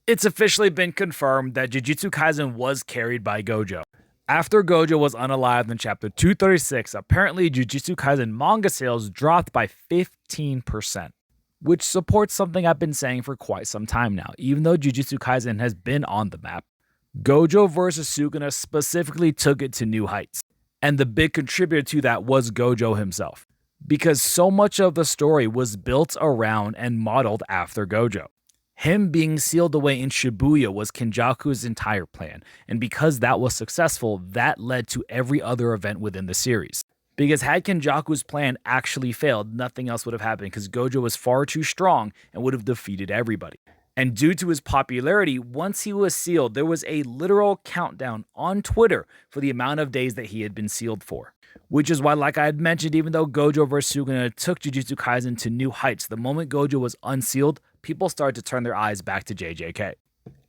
It's officially been confirmed that Jujutsu Kaisen was carried by Gojo. After Gojo was unalived in chapter 236, apparently Jujutsu Kaisen manga sales dropped by 15%, which supports something I've been saying for quite some time now. Even though Jujutsu Kaisen has been on the map, Gojo versus Sukuna specifically took it to new heights. And the big contributor to that was Gojo himself, because so much of the story was built around and modeled after Gojo. Him being sealed away in Shibuya was Kenjaku's entire plan, and because that was successful, that led to every other event within the series. Because had Kenjaku's plan actually failed, nothing else would have happened because Gojo was far too strong and would have defeated everybody. And due to his popularity, once he was sealed, there was a literal countdown on Twitter for the amount of days that he had been sealed for. Which is why, like I had mentioned, even though Gojo vs. Sukuna took Jujutsu Kaisen to new heights, the moment Gojo was unsealed, people started to turn their eyes back to JJK.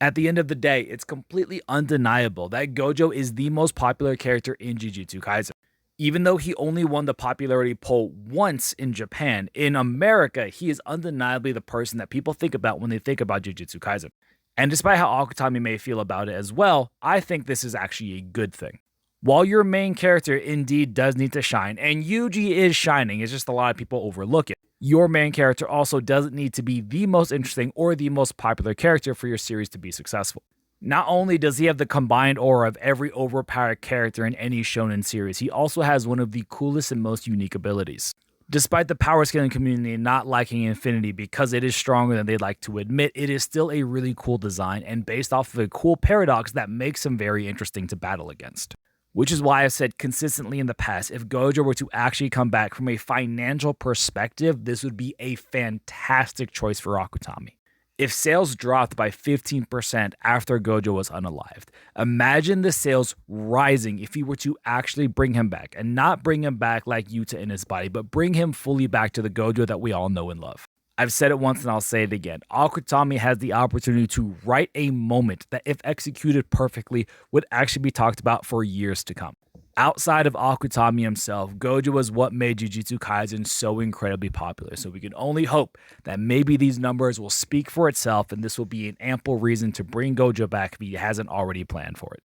At the end of the day, it's completely undeniable that Gojo is the most popular character in Jujutsu Kaisen. Even though he only won the popularity poll once in Japan, in America, he is undeniably the person that people think about when they think about Jujutsu Kaisen. And despite how Akutami may feel about it as well, I think this is actually a good thing. While your main character indeed does need to shine, and Yuji is shining, it's just a lot of people overlook it, your main character also doesn't need to be the most interesting or the most popular character for your series to be successful. Not only does he have the combined aura of every overpowered character in any shonen series, he also has one of the coolest and most unique abilities. Despite the power scaling community not liking Infinity because it is stronger than they'd like to admit, it is still a really cool design and based off of a cool paradox that makes him very interesting to battle against. Which is why I've said consistently in the past, if Gojo were to actually come back from a financial perspective, this would be a fantastic choice for Akutami. If sales dropped by 15% after Gojo was unalived, imagine the sales rising if you were to actually bring him back, and not bring him back like Yuta in his body, but bring him fully back to the Gojo that we all know and love. I've said it once and I'll say it again. Akutami has the opportunity to write a moment that, if executed perfectly, would actually be talked about for years to come. Outside of Akutami himself, Gojo was what made Jujutsu Kaisen so incredibly popular, so we can only hope that maybe these numbers will speak for itself and this will be an ample reason to bring Gojo back if he hasn't already planned for it.